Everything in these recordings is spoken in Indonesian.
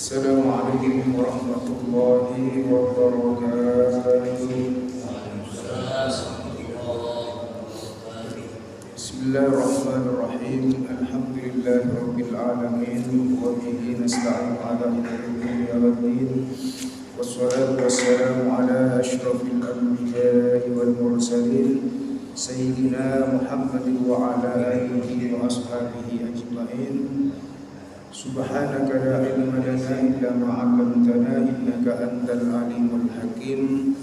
Assalamualaikum warahmatullahi wabarakatuh. Bismillahirrahmanirrahim. Alhamdulillahirabbil alamin wa bihi nasta'inu ala umuri dunya. Wassalatu wassalamu ala asyrafil anbiya'i wal mursalin sayyidina Muhammadin wa ala alihi wa ashabihi ajma'in. Subhanaka la ilma lana illa ma 'allamtana innaka antal alimul hakim.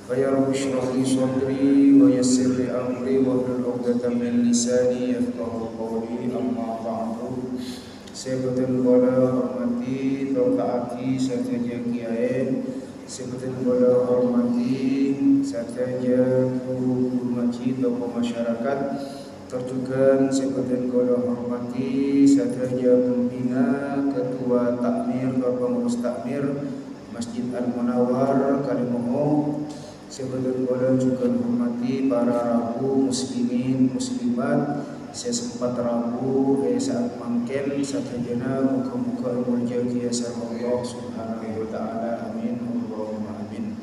Ya Rabbi shrah li sadri wa yassir li amri wa hlul 'uqdatam min lisani yafqahu qawli. Amma ba'du. Sebutan bola hormati taati saja kiai, sebutan bola hormati saja guru masjid atau masyarakat. Terjugan sebutan bola hormati saja pembina ketua takmir atau pengurus takmir Masjid Al-Munawwar Kalimoho. Sebutan bola juga hormati para rabu muslimin muslimat. Saya sempat rabu saat mangken satajana muka-muka berjanji Allah subhanahu wa ta'ala. Amin Allahumma amin.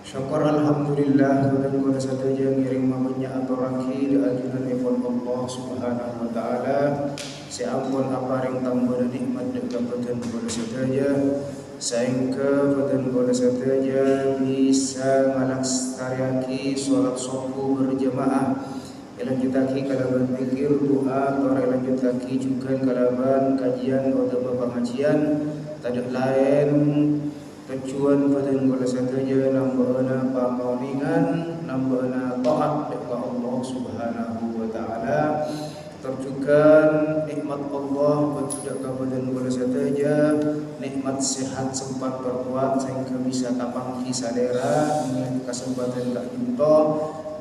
Syukur alhamdulillah dan kepada satajana ngiring mamanya aturaki dan ajunan epon Allah subhanahu wa ta'ala. Saya ampun apa yang tambah dan nikmat dan kepada kepada satajana. Sehingga pada kepada satajana bisa ngalaksariaki sholat subuh berjamaah. Lanjut lagi kalaban pikir doa, para lanjut lagi juga kalaban kajian atau pengajian. Tidak lain tujuan pada ngolah saja nambahna pamauningan, nambahna taat kepada Allah Subhanahu wa taala. Terjugan nikmat Allah berjudak kepada ngolah saja, nikmat sehat sempat berbuat sehingga bisa tapang kisadera dengan kesempatan tak jumpa.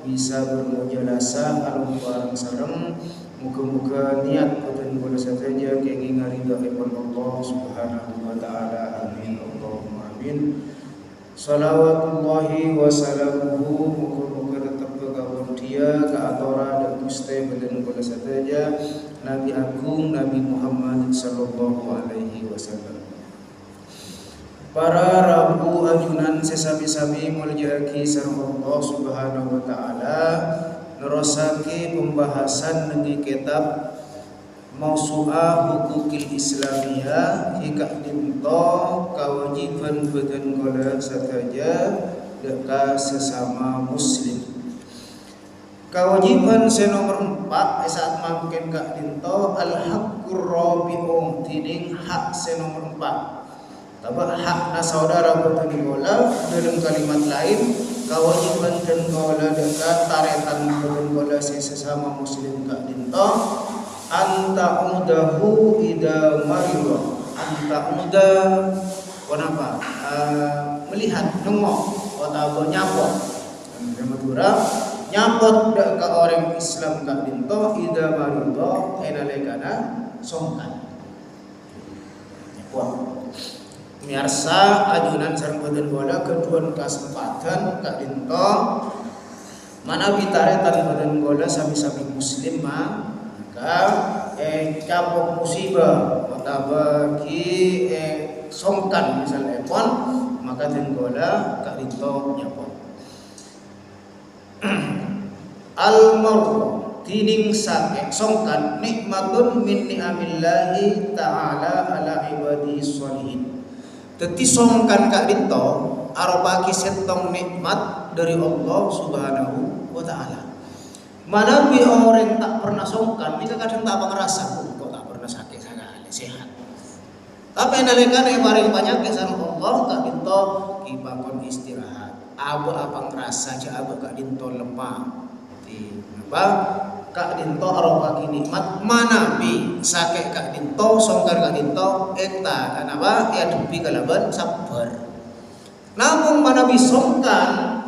Bisa bermujalasah alam barang sareng. Muka-muka niat dan bola saja kenging ridha kepada Allah subhanahu wa ta'ala. Amin Allahumma amin. Salawatullahi wa salamuhu muka-muka tetap berkabun dia ke atora dan gusti dan bola saja Nabi Agung Nabi Muhammad sallallahu alaihi wasallam. Para rabu ajunan sesabi-sabi muljaki sareng Allah subhanahu wa ta'ala nerosaki pembahasan negi kitab Mausu'ah Hukukil Islamiyah hikak dinto kewajiban badan gola sataja deka sesama muslim. Kewajiban senomor 4 saat mangken kak dinto al-haqqur rabi'u tining hak senomor 4. Tabak hakna saudara betul gola dalam kalimat lain kewajiban dan gola dekat taretan betul gola sesama muslim kak dinto anta mudahu ida mariwa anta mudah kenapa melihat nengok atau nyapot Madura nyapot dekat orang Islam kak dinto ida mariwa enalekana songkan nyapot. Miarsa ajunan sareng badan bola kedua kesempatan kak dinto mana bitaretan badan bola sami-sami muslim maka capok musibah matabaki songkan misalnya pon maka den bola kak dinto nyapot al-marwa tining sake songkan nikmatun min ni'amillahi ta'ala ala ibadihi sholihin. Teti songkan kak dinto arobaki setong nikmat dari Allah subhanahu wa ta'ala. Mana bi orang tak pernah songkan mereka kadang tak ngerasa kok tak pernah sakit sekali sehat. Tapi nalekan yang paling banyak kesan Allah kak dinto kibakon istirahat. Abu apa ngerasa aja abu kak dinto lemah. Apa kak dinto arobaki nikmat mana bi sakit kak dinto songkan kak dinto eta kenapa ya depi kalaban sabar. Namun mana bi songkan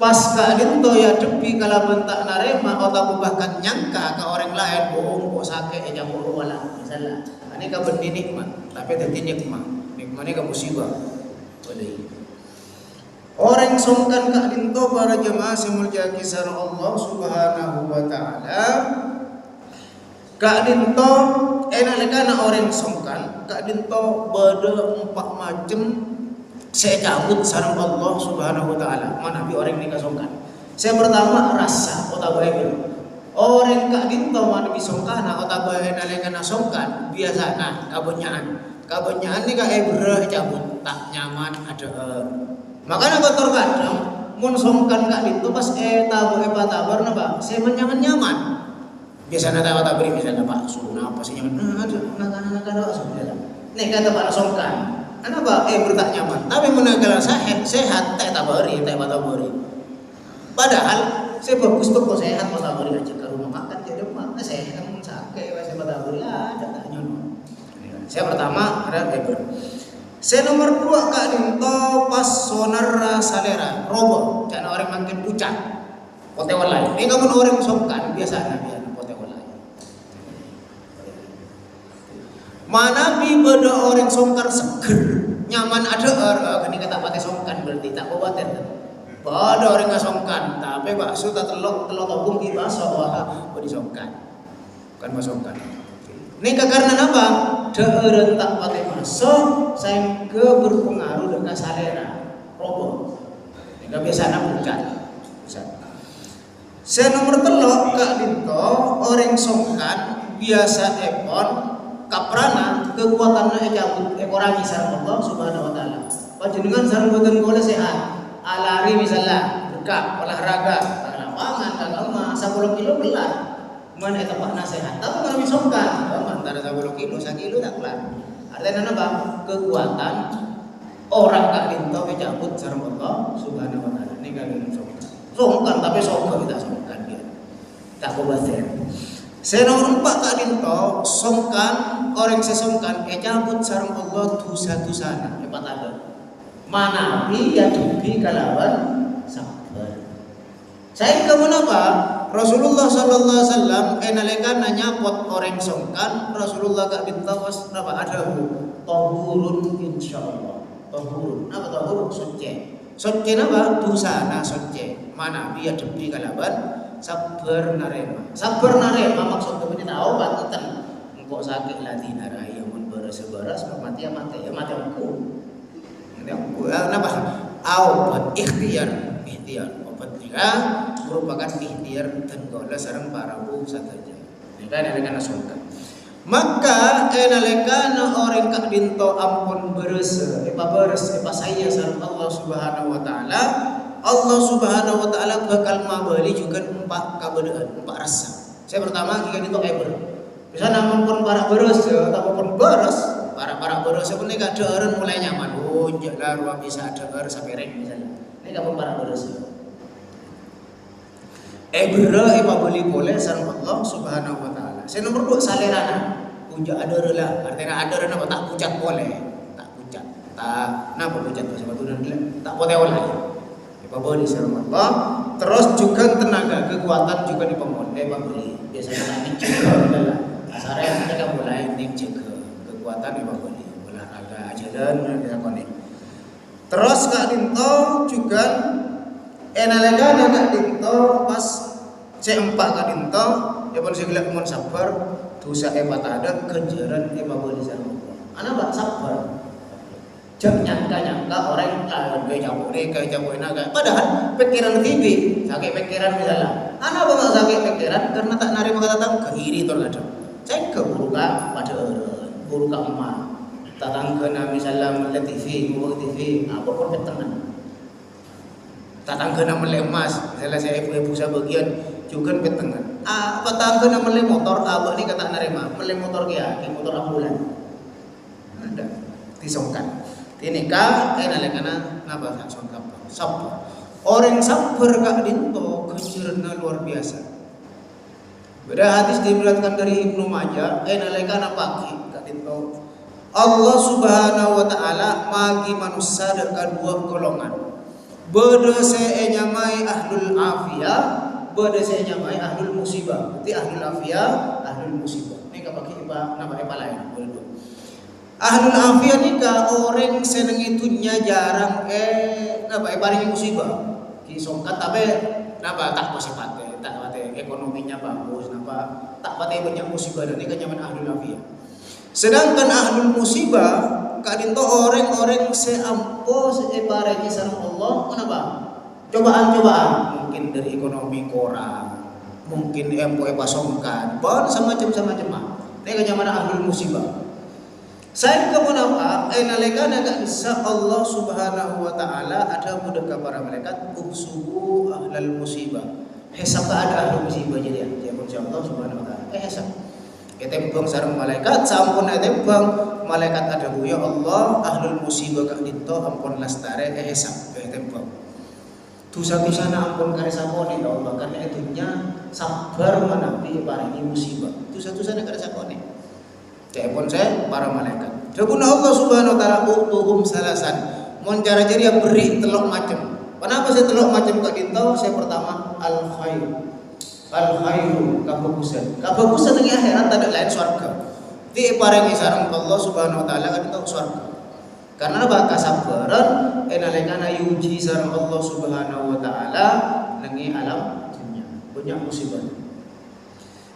pas kak dinto ya depi kalaban tak narema atau bahkan nyangka ke orang lain bohong kok sakit aja bohong wala misalnya ini ka bendi nikmat tapi tadi nikmatnya ka musibah boleh. Orang songkan kak dinto para jemaah semulia kisah Allah subhanahu wa ta'ala kak dinto enalekana orang songkan kak dinto beda 4 macam saya cabut sareng Allah Subhanahu wa taala. Mana bi orang nikah songkan. Saya pertama rasa otak bae. Orang kak dinto mana bi songkana otak bae nalekana songkan biasana kabonyaan ni kak ebreh cabut tak nyaman ada. Makanya kotor kadang mun songkan kak dinto pas tabar napa saya nyaman. Biasanya tak beri misalnya Pak Suna apa sih nyaman ada sebenarnya. Nih kata Pak songkan. Kenapa? Bertak nyaman. Tapi menegala sehat tak beri. Padahal saya bagus kok sehat pas beri aja ke rumah makan jadi rumah sehat kan sakit saya beri ada tak nyaman. Saya pertama ada Saya nomor 2 kak dinto pas sonar salera robo jangan orang makin pucat. Pote walai. Ini kamu orang songkan biasanya mana bi beda orang songkan seger nyaman ada ini kata pate songkan berarti tak khawatir pada orang nggak songkan tapi bakso tak telok topung di bakso wah di songkan bukan masongkan ini karena apa deureun tak pate masuk saya ke berpengaruh dengan salera robo ini biasanya bukan saya nomor 3 kak dinto orang songkan biasa ekon kaprana kekuatannya cabut ekorangi sareng Allah Subhanahu wa taala. Panjenengan sareng boten golek sehat. Alari misalnya buka olahraga, lapangan kagama 10 kilo belah. Mun eta pakna sehat. Tapi kalau misongkan, antara 10 kilo 1 kilo tak kelar. Artinya apa? Kekuatan orang kak dinto cabut sareng Allah Subhanahu wa taala. Ini kan songkan. Songkan tapi songkan kita songkan dia. Tak kubatir. Saya nomor 4 kak dinto songkan orang sesongkan cabut sareng Allah dosa-dosana hebat ada mana ya dubi kalawan sabar saya kamu apa Rasulullah sallallahu alaihi wasallam nalika nyapot orang songkan Rasulullah kak dinto was napa ada tahurun insyaallah tahurun apa tahurun suci napa dosana suci mana ya dubi kalawan sabar narema maksudnya ini tahu banten engkau sakit latih narai mun beres-beres mati aku kenapa obat ikhtiar obat juga merupakan ikhtiar tenggola sareng para bu saja ini kan dengan songkan maka nalekana orang kak dinto ampun beres saya sareng Allah Subhanahu wa taala Allah Subhanahu wa taala bakal mabali juga 4 kabedaan 4 rasa. Saya pertama jika itu bisa namun pun para beres ataupun beres para beres sebenarnya kadeureun mulai nyaman. Oh jalan ruang bisa deueur sapereng misalnya. Ini kamu para beres. Mabali boleh sareng Allah Subhanahu wa taala. Saya nomor 2 salerana. Puja adeureun lah. Artinya adeureun apa tak pucat boleh. Tak pucat. Tak napa pucat sebetulnya tak pote oleh. Pabali sareng Allah terus juga tenaga kekuatan juga pabali biasanya tak dijaga adalah asare mereka mulai dijaga kekuatan pabali olahraga jalan dilakoni terus kak dinto juga nalika kak dinto pas C4 kak dinto ya pun segala mun sabar dosa hebat ada kejaran pabali sareng Allah ana sabar jangan nyangka orang kayak campur naga padahal pikiran TV sakit pikiran misalnya anak bapak sakit pikiran karena tak narima kata ke iri tuh ada saya ke buruka pada buruka emak tatang kena misalnya melihat TV ngomong TV apa pun petengan tatang kena melihat emas misalnya saya ibu bagian juga petengan apa tatang kena melihat motor apa ini kata narima melihat motor kia motor ambulan ada disongkan ini kak nalekana napa songkap sabar orang sabar kak dinto kejerna luar biasa beda hadis diriwayatkan dari Ibnu Majah nalekana pagi kak dinto Allah Subhanahu wa taala magi manusia dengan 2 golongan beda senyamai ahlul afiyah beda senyamai ahlul musibah berarti ahlul afiyah ahlul musibah ini kapaki nama lain boleh ahlul afiyah nikah orang seneng itunya jarang paling musibah kisongkat tapi napa tak positif tak pate ekonominya bagus napa tak pate banyak musibah dan nikah nyaman ahlul afiyah Sedangkan ahlul musibah kadinto orang-orang seampo separengi sareng Allah kenapa? Cobaan-cobaan mungkin dari ekonomi kurang, mungkin empo pasongkan, pon semacam-semacam. Ini kenyamanan ahlul musibah. Saya kemenapa nalekana gak bisa Allah Subhanahu wa taala ada mudaka para malaikat usubu ahlul musibah. Hesab ada ahlul musibah jadi ya Allah Subhanahu wa taala. Hesab. Ketembang sareng malaikat sampun tembang malaikat ada ya Allah ahlul musibah gak dinto ampun lastare hesab tembang. Dosa-dosana ampun kare sapone ya Allah karena itunya sabar menapi paringi musibah. Dosa-dosana kare sapone. Telepon saya para malaikat. Jabuna Allah Subhanahu wa taala utuhum salasan. Mon cara-cara yang beri telok macam. Kenapa saya telok macam kak dinto? Saya pertama al khair. Al khairu kabagusan. Kabagusan di akhirat ada lain surga. Ti paringi sareng Allah Subhanahu wa taala kan itu surga. Karena apa kasabaran enalekana yuji sareng Allah Subhanahu wa taala nengi alam dunya. Banyak musibah.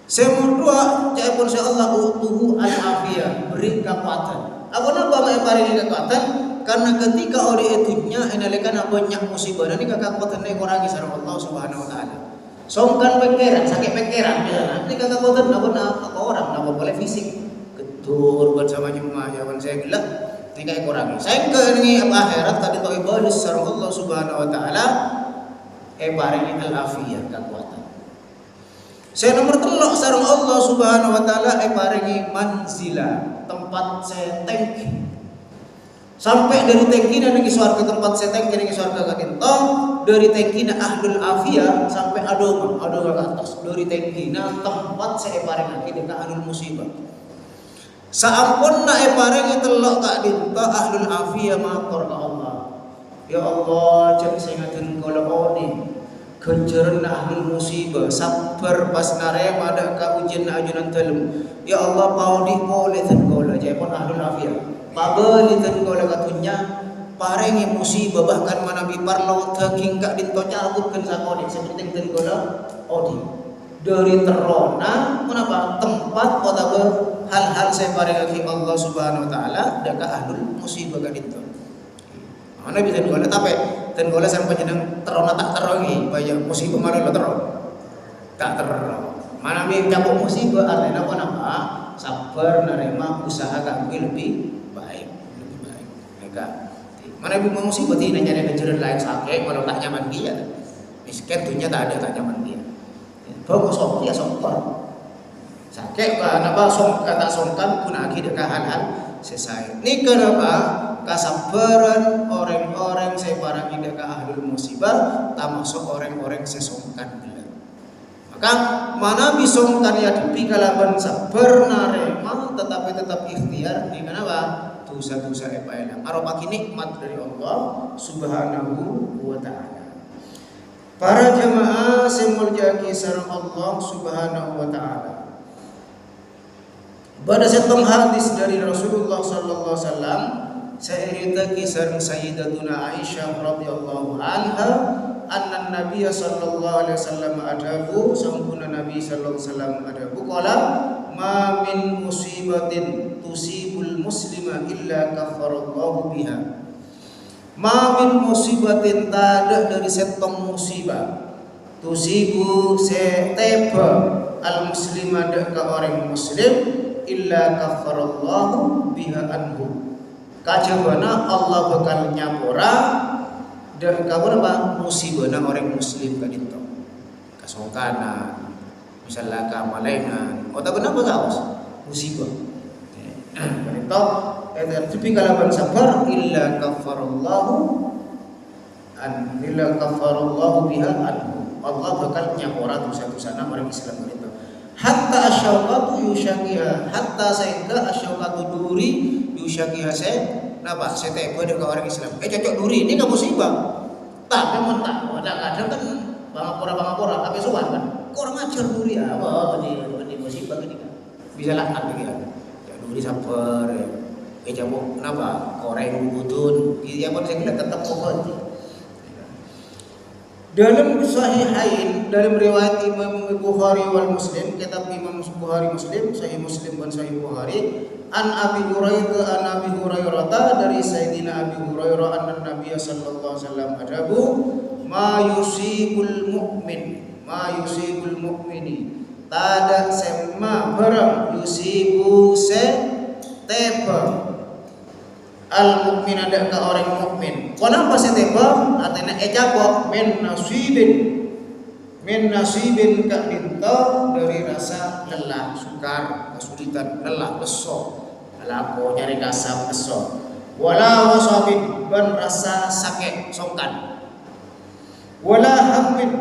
Semua cai pun Allah utuhu al-afiyah beri kekuatan. Apa napa mae paringi kekuatan? Karena ketika ori etunya enalekana banyak musibah ini kekuatan kurangi sareng Allah Subhanahu wa taala. Songkan pikiran, sakit pikiran ya. Ini kekuatan apa orang apa boleh fisik. Getur buat sama jemaah jawaban saya gelap. Ini kayak kurangi. Saya ke ini akhirat tadi to ibadah sareng Allah Subhanahu wa taala paringi al-afiyah kekuatan. Saya nomor telok sareng Allah Subhanahu wa taala paringi manzila, tempat saya tangki. Sampai dari tangkina nang surga tempat saya tangki nang surga kadintong, dari tangkina ahlul afiyah sampai adongan ke atas. Dari tangkina tempat saya paringi dekat ahlul musibah. Saampun na paringi telok kadinto ahlul afiyah matur ka Allah. Ya Allah, cek saya ngaten kula oni. Kenceran ahlul musibah sabar pas narema ada ka ujian ajunan telem. Ya Allah paudi boleh ten gola jepon ahlul afiyah. Pabeli ten gola katunya parengi musibah bahkan manabi parlo taging kak dinto cabutkeun sakone seperti ten gola odi. Dari terona menapa tempat kota hal-hal saya parengi Allah Subhanahu wa taala daka ahlul musibah ka dinto. Mana bisa dua tapi dan gola sampai jeneng terona tak terongi bayar musibah mana lo terong tak terong mana mi cabut musibah artinya apa sabar nerima usaha kami lebih baik mereka mana ibu musibah tidak nyari kejuran lain sakit kalau tak nyaman dia miskin dunia tak ada tak nyaman dia bagus sok dia songkor sakit kenapa tak songkan pun akhirnya hal-hal selesai ini kenapa kasabaran orang-orang saya parangi deka ahlul musibah termasuk orang-orang sesongkan bila. Maka mana bisongkan ya depi kalaban sabar narema tetapi tetap ikhtiar di kenapa? Dosa-dosa epaelang. Arep nikmat dari Allah Subhanahu wa taala. Para jamaah semulyaki sareng Allah Subhanahu wa taala. Pada satu hadis dari Rasulullah sallallahu alaihi wasallam saya cerita kisah Sayyidatuna Aisyah radhiyallahu anha anna Nabiy sallallahu alaihi wasallam adabu sampuna Nabi sallallahu alaihi wasallam adabu qala ma min musibatin tusibul muslima illa kafarallahu biha. Ma min musibatin tada dari setong musibah tusibu seteba al muslima ka orang muslim illa kafarallahu biha anhu. Kajabana Allah bakal nyapora dan kabur apa musibana orang muslim kadinto kasongkanan misalnya kamalengan atau kenapa kaos musibah kadinto tapi kalaban sabar illa kafarallahu biha anhu Allah bakal nyapora dosa-dosana orang Islam kadinto hatta asyauqatu yusyaqiha hatta sehingga asyauqatu duri yusyaqiha napa saya teko dengan orang Islam cocok duri ini enggak musibah tak memang tak kadang kan bangapura tapi sowan kan kurang ajar duri apa ini musibah ini bisa lakat begitu ya duri sabar jamu napa koreng butun dia pun saya tetap pohon Dalam Sahihain, dalam riwayat Imam Bukhari wal Muslim, kitab Imam Bukhari Muslim, Sahih Muslim dan Sahih Bukhari, an Abi Hurairah dari Sayyidina Abi Hurairah anna Nabiy sallallahu alaihi wasallam adabu ma yusibul mu'mini tada sema barang yusibu se tepa al mukmin ada ke orang mukmin. Kenapa se tepa? Artinya ejabo min nasibin ka dinto dari rasa lelah, sukar, kesulitan, lelah, leso. Alako nyari kasam leso. Wala wasabin ban rasa sakit, songkan. Wala hammin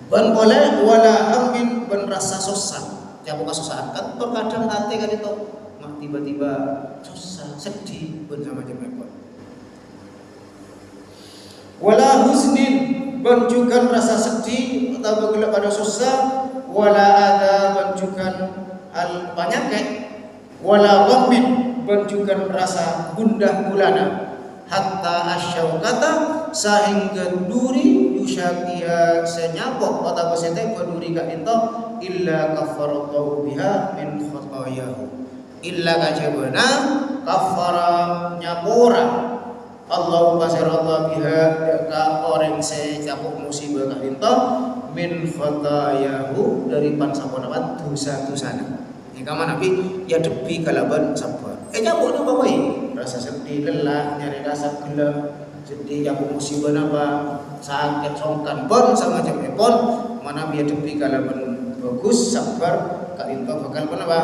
ban boleh wala hammin ban rasa susah. Jabu kesusahan kan terkadang hati kan itu tiba-tiba susah, sedih pun sama jemepon. Wala husnin banjukan rasa sedih atau gelap pada susah. Wala ada banjukan al penyakit. Wala ghammin banjukan rasa gundah gulana. Hatta asyaukata sehingga duri yusyakia senyapok atau sete duri ka into illa kafarallahu biha min khatayahu. Illa kajabana kafara nyapura Allah pasirallahu biha ka orang se capuk musibah ka into min khatayahu dari pansapona dosa-dosana. Jika Nabi ya debi kalaban sabar. Capuk napa wae? Rasa sedih, lelah, nyari rasa gelap, sedih capuk musibah napa, sakit songkan pun sama jam pun mana biar debi kalaban bagus sabar ka into bakal menapa?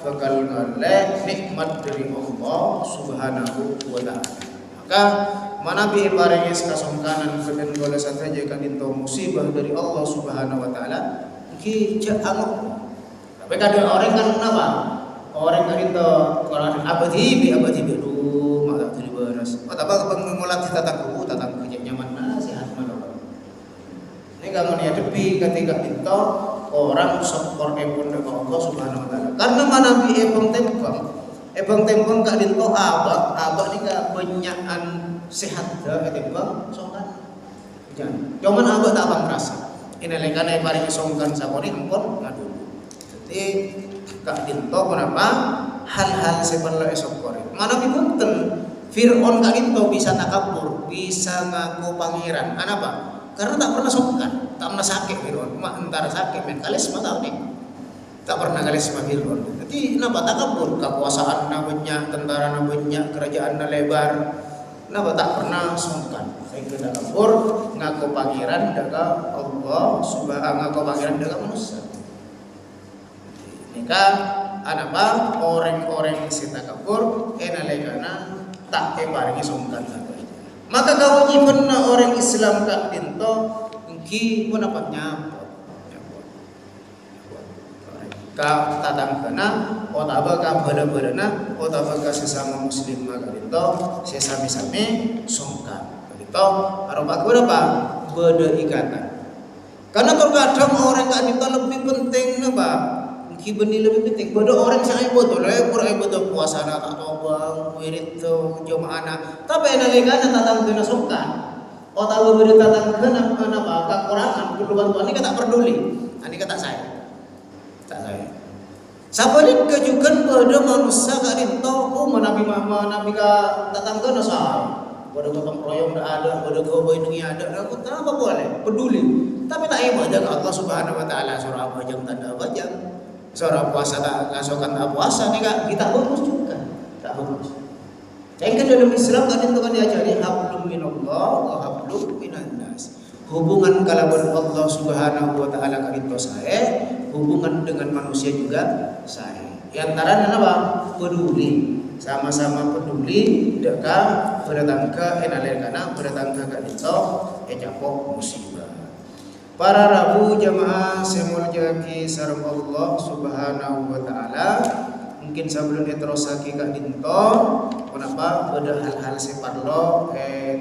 Bakal ngale nikmat dari Allah Subhanahu wa taala. Maka mana bi paringi kasongkanan keden bola saja kan into musibah dari Allah Subhanahu wa taala ki jaangok. Tapi kadang orang kan kenapa? Orang kan into Quran abadi biru maka dari beras. Atau pengulat tatangku nyaman sehat malam. Ini kamu ya depi ketika into orang sokor pun dengan Allah Subhanahu wa taala. Karena mana bi ebang tempang kak dinto abak ni ka banyakan sehat dah tembang songkan. Jangan. Cuman abak tak bang rasa. Ini lekane paring songkan saponi ampun ngadu. Jadi kak dinto kenapa hal-hal seperti sokor. Mana bi punten Fir'aun kak dinto bisa takabur, bisa ngaku pangeran. Kenapa? Karena tak pernah songkan, tak pernah sakit Fir'aun. Antara sakit men kalis tahu nih. Tak pernah kalis Fir'aun. Jadi kenapa takabur? Kekuasaan banyak, tentara banyak, kerajaan lebar. Kenapa tak pernah songkan? Sehingga takabur ngaku pangeran daga Allah Subhanahu ngaku pangeran daga manusia. Ini kan apa orang-orang si takabur enalekana tak paringi songkan. Maka kau nyimpen orang Islam kak dinto engki pun dapat nyapa. Ka tatang kena otaba ka bala-balana otaba ka sesama muslim maka dinto sesami-sami songkan. Dinto aroba berapa? Beda ikatan. Karena terkadang orang kak dinto lebih penting napa? Engki benih lebih penting. Beda orang sangat betul Quran betul puasa na tak tobang wirid tu jemaah. Tapi nalikana tatang kena songkan. Otaba beda tatang kena napa? Kekurangan perlu bantuan ini tak peduli. Ani kata saya. Sabalik kejukan pada manusia kak dinto nabi ka tatangga na sa pada gotong royong dah ada pada gawai nengi ada aku apa boleh peduli tapi tak ibadah dengan Allah Subhanahu wa taala surah apa jam tanda apa jam surah puasa tak ngasokan tak puasa ni kak kita bagus juga tak bagus. Yang dalam Islam kak dinto kan diajari hablum minallah wa hablum minan nas. Hubungan kalaban Allah Subhanahu wa taala kak dinto saya hubungan dengan manusia juga saya. Yang antara apa? Peduli. Sama-sama peduli dekat berdatangka enalekana berdatangka ka dinto ejapok musibah. Para rabu jamaah semuljaki sareng Allah Subhanahu wa taala. Mungkin sebelum terusake ka dinto kenapa beda hal-hal separlo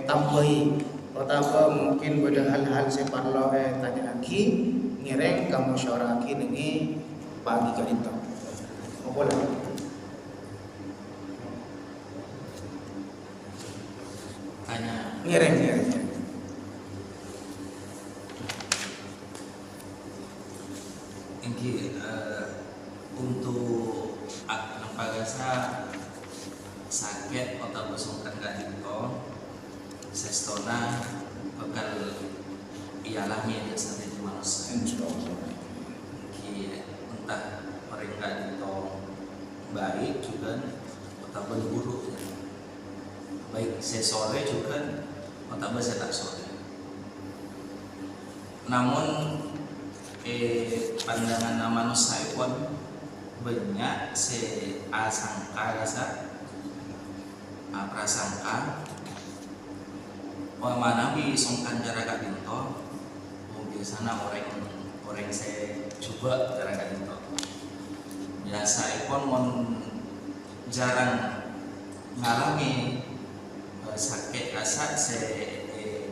tambahi. Atau mungkin beda hal-hal separlo tanya lagi ngereng kamu syaraki nengi pagi ka dinto. Boleh. Ngereng. rasa sakit atau bersungkan kadito sestona bakal ialami ada sampai di manusia. Entah orang kadito baik juga atau buruk, baik sesore juga atau tak sore. Namun pandangan manusia pun banyak asangka rasa prasangka mana bi songkan cara kadinto biasanya orang saya coba cara kadinto biasa pun mon jarang ngalami sakit rasa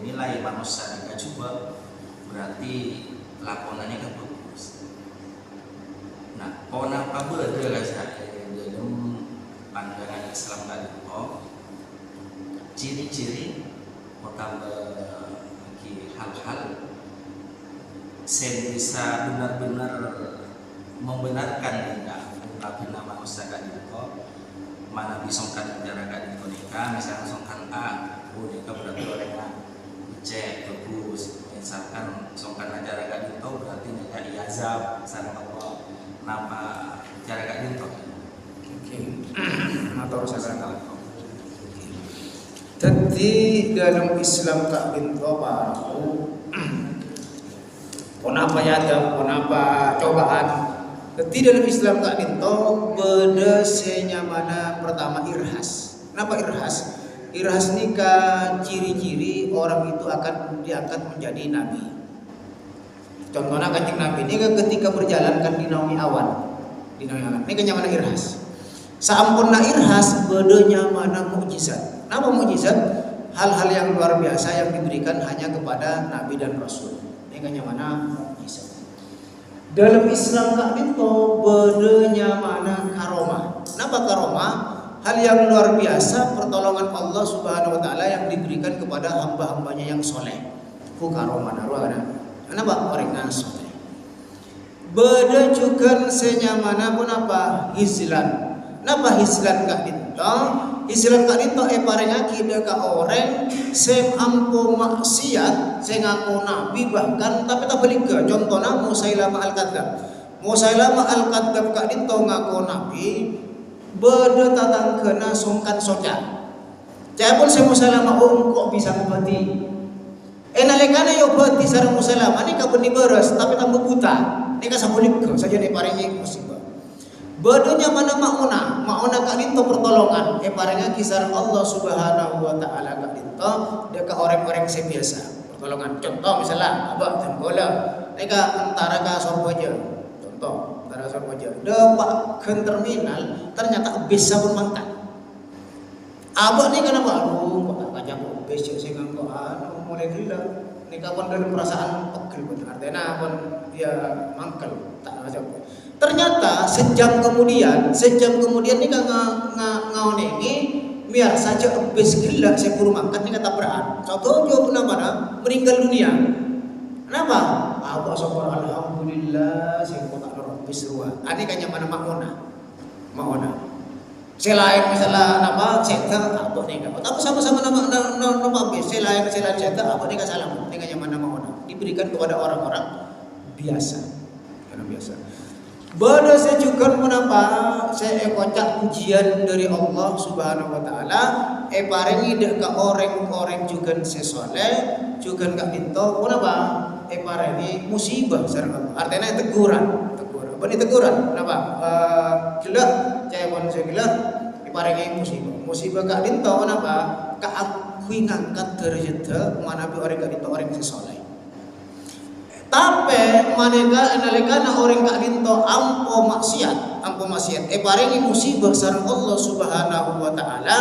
nilai manusia jika coba berarti lakonannya kan bagus. Nah, apa berada rasa dalam pandangan Islam kadinto ciri-ciri hal-hal yang bisa benar-benar membenarkan bina manusia kadinto mana disongkan cara kadinto nikah misalnya songkan A nikah berarti orangnya C bagus misalkan songkan cara kadinto berarti nikah iazab misalnya Allah nama cara kadinto atau saya jadi dalam Islam Kak Binto baru kenapa ya ada kenapa cobaan. Jadi dalam Islam Kak Binto beda senyamana pertama irhas. Kenapa irhas? Irhas nikah ciri-ciri orang itu akan diangkat menjadi nabi. Contohnya Kanjeng Nabi ini ketika berjalankan di naungi awan. Ini kenyamanan irhas. Sampurna irhas bedanya mana mukjizat. Nama mukjizat hal-hal yang luar biasa yang diberikan hanya kepada Nabi dan Rasul. Ini kenyamanan mukjizat. Dalam Islam Kak Binto bedanya mana karomah. Kenapa karomah? Hal yang luar biasa pertolongan Allah Subhanahu Wa Taala yang diberikan kepada hamba-hambanya yang soleh. Ku karomah naruana. Kenapa orangnya soleh? Beda juga senyamana pun apa? Hizlan. Napa hizlan Kak Binto? Hizlan Kak Binto parengaki deka orang sem ampo maksiat sing ngaku nabi bahkan tapi tak balik ke contohnya Musailama al-Kadzab. Musailama al-Kadzab Kak Binto ngaku nabi beda tatang kena songkan soca. Caya pun si Musailama kok bisa ngobati. Nalikana yo bati sareng Musailama ni kabeni beres tapi tambah buta. Ni ka sabulik ke saja ni parengi musibah. Bodohnya mana mauna Kak Binto pertolongan parenga kisah Allah Subhanahu Wa Taala Kak Binto deka orang-orang biasa pertolongan. Contoh misalnya abah dan bola neka antara ka Sorboja. Contoh antara Sorboja depak ke terminal ternyata bisa pun mangkat. Abah ni kenapa? Aduh kok kajak bis sing nganggo mulai gila. Nika pun dalam perasaan pegel betul artinya pun dia mangkel tak ngajak. Ternyata sejam kemudian nih ngaon ini biar saja habis gila saya buru mangkat nih kata beraan. Contoh jawab nama meninggal dunia. Kenapa? Apa syukur alhamdulillah saya kok tak habis ruah. Ani kanya mana maona. Selain misalnya nama ceta apa nih enggak. Tapi sama-sama nama habis selain ceta apa nih salam. Ini kanya mana maona. Diberikan kepada orang-orang biasa. Karena biasa. Bada saya juga menapa saya kocak pujian dari Allah Subhanahu Wa Taala parengi dek ka orang juga sesoleh juga Kak Binto menapa parengi musibah sareng Allah artinya teguran bani teguran kenapa gila saya pun saya gila parengi musibah Kak Binto menapa ka akui ngangkat derajat mana orang Kak Binto orang sesoleh. Tapi maneka nalikana orang Kak Binto ampo maksiat parengi musibah sareng Allah Subhanahu Wa Taala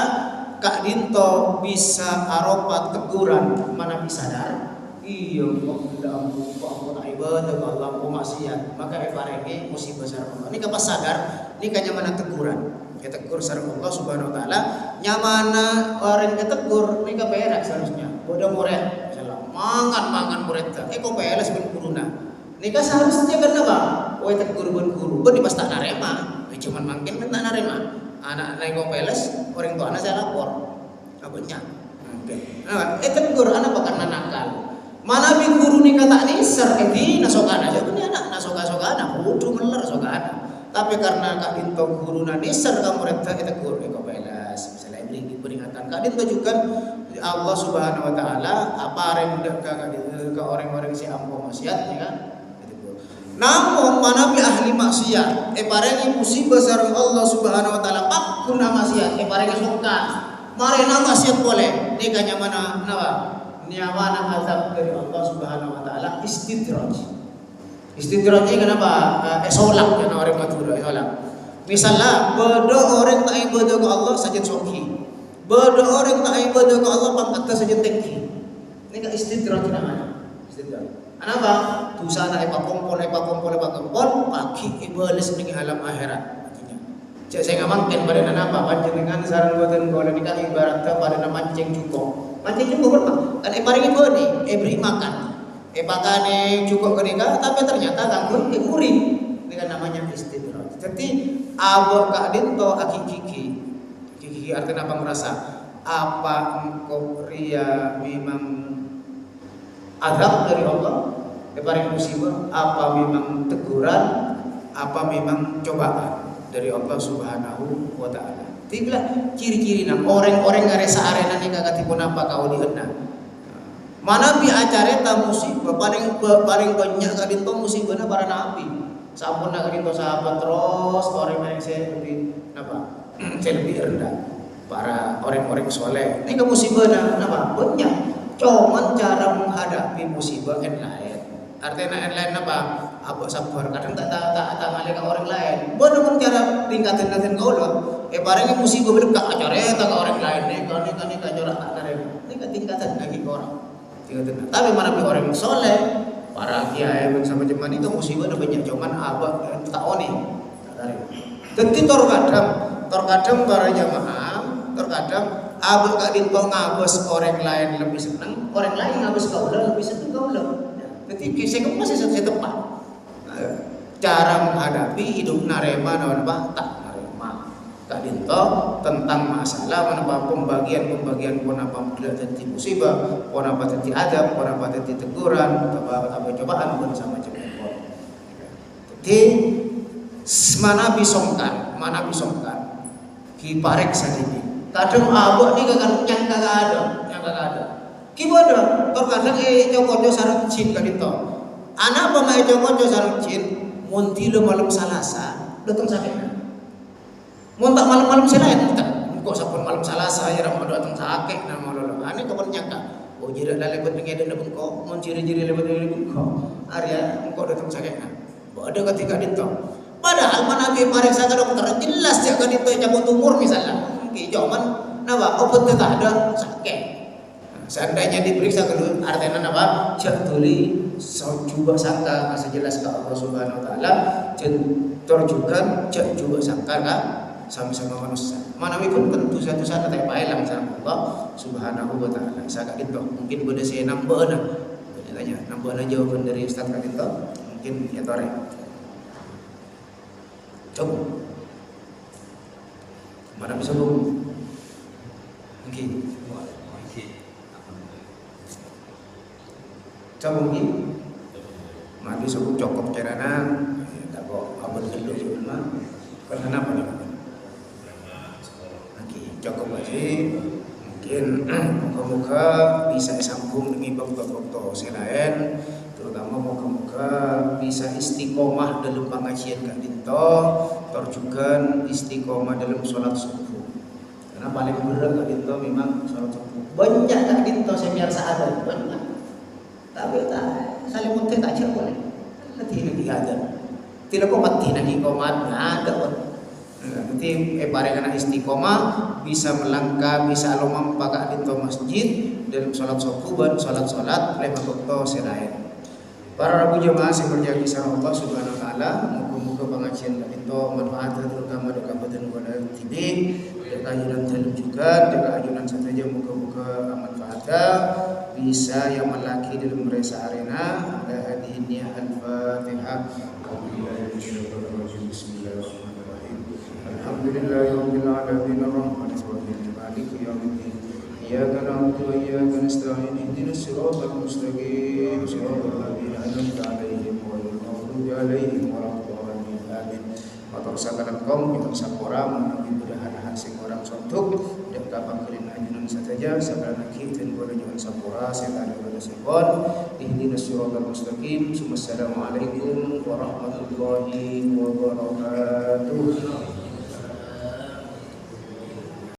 Kak Binto bisa aropat teguran mana bisa sadar iya kok tidak ampo tak ibadah Allah ampo maksiat maka parengi musibah sareng Allah ini kapas sadar ini kanya mana teguran ya tegur sareng Allah Subhanahu Wa Taala nyamana orang ketegur ini kaperak seharusnya bodoh murid mangan murid kok peles ben kuruna nikah seharusnya kan apa? Tegur ben guru ben pas tak narema cuman mungkin tak narema anak nengok peles, orang tua anak saya lapor. Abenya. Oke. Nah, tegur anak bakal nakal. Mana bi guru ni kata ni ser edi nasokan aja punya anak nasoka-soka anak bodoh meler soka anak. Tapi karena kak dinto guru na ser kamu reta kita tegur nengok peles. Misalnya beri peringatan kak dinto juga Allah Subhanahu wa taala apa yang mudah ke orang-orang si ampo maksiat ya kan. Namun mana bi ahli maksiat parengi musibah sareng Allah Subhanahu wa taala pakuna maksiat parengi suka mare na maksiat boleh ni kanya mana nawa nyawana azab dari Allah Subhanahu wa taala istidraj ini kenapa esolak kan orang Madura esolak misalnya bodo orang tak ibadah ke Allah saja soki bodo orang tak ibadah ke Allah pangkat saja tinggi ini kan istidraj namanya istidraj. Kenapa? Dosa nak epa kompol pagi iblis ning alam akhirat. Artinya. Cek saya ngamanten pada apa? Panjenengan sareng boten golek nikah ibaratnya pada mancing cukup. Mancing cukup apa? Kan paringi beuni, beri makan. Pakane cukup ke nikah tapi ternyata kanggo muri. Ini kan namanya istidraj. Jadi abok kak dinto kiki artinya apa merasa apa engkau ria memang azab dari Allah, paling musibah, apa memang teguran, apa memang cobaan dari Allah Subhanahu wa taala. Tiga ciri-ciri nang orang-orang ngaresa arena ni kagak tipu napa kau dihenna. Mana bi acara ta musibah paling banyak kadinto musibahna para nabi. Sampun nak kadinto sahabat terus orang yang saya lebih napa? Saya lebih rendah. Para orang-orang soleh. Ini musibahna napa? Banyak. Cuman cara menghadapi musibah yang lain. Artinya yang lain apa? Abok sabar. Kadang tak ngalih ke orang lain. Benar cara tingkatin kau loh. Barangnya musibah belum tak acara ke orang lain. Nih jorak tak karena. Ini kan tingkatan lagi ke orang. Tingkatan. Tapi mana bi orang soleh, para kiai bersama zaman itu musibah ada banyak. Cuman abok tak oni. Tentu terkadang para jamaah terkadang abang kak dinto ngabes orang lain lebih senang, orang lain ngabes kaulah lebih senang kaulah. Jadi saya masih tepat. Cara menghadapi hidup narema apa tak narema. Kak dinto tentang masalah menapa pembagian pun apa mudah jadi musibah, pun apa jadi adab, pun apa jadi teguran, apa cobaan pun sama macam itu. Jadi mana bisongkan kiparek saja. Kadang abok ni kagak ada. Kibodo, terkadang cokojo sareng jin kadito. Anak apa mai cokojo sareng jin, munti lo malam Salasa, datang sakit. Mun tak malam-malam selain tak. Kok sapun malam Salasa ya ram datang sakit nama lo. Ane kapan nyangka. Oh jira lelebet ngeden bengko, mun ciri-ciri lebet bengko. Arya engko datang sakit. Bodo ketika dito. Padahal manabi pariksa ke dokter jelas ya kadito cabut umur misalnya. Cuman napa obat tak ada sakit. Seandainya diperiksa kedua artinya napa jaduli coba sangka asa jelas ke Allah Subhanahu wa taala terjukan coba sangka ka sama-sama manusia. Manawi pun tentu satu saat tapi pailang sama Allah Subhanahu wa taala. Saka itu mungkin beda saya nambahna. Tanya nambahna jawaban dari Ustaz Kadito mungkin ya tore. Coba mana bisa bung? Mungkin. Coba mungkin. Mana bisa bung cokok carana? Tak kok abad dulu cuma. Kenapa nih? Oke, cokok lagi. Mungkin muka-muka bisa sambung dengan bab-bab selain. Terutama muka-muka bisa istiqomah dalam pengajian Kak Dinto, terjugan istiqomah dalam sholat subuh. Karena paling berat Kak Dinto memang sholat subuh. Banyak Kak Dinto saya biasa ada banyak. Tapi tak saling muntah tak aja boleh. Tidak ada. Tidak kok mati lagi komat ada pun. Nanti bareng anak istiqomah bisa melangkah bisa lomampa Kak Dinto masjid dalam sholat subuh dan sholat lima waktu selain. Para rabu jemaah yang berjanji sama Allah Subhanahu wa taala, muga-muga pengajian itu manfaat terutama di Kabupaten Kuala Tibi, dekat ajunan dalam juga, dekat ajunan saja muga-muga manfaatnya bisa yang melaki dalam meresa arena ada hadinnya al-Fatihah. Bismillahirrahmanirrahim. Alhamdulillahi rabbil alamin arrahmanir rahim maliki yaumiddin iyyaka na'budu wa iyyaka nasta'in ihdinas siratal mustaqim siratal ladzina an'amta 'alaihim ghairil maghdubi 'alaihim waladdallin amin. Matur sakalan kaum kita sapora menawi mudahan sing orang sontuk dan kapanggilin ajunan saja sabana kitin bola jangan sapora setan bola sepon ihdinas siratal mustaqim. Assalamualaikum warahmatullahi wabarakatuh.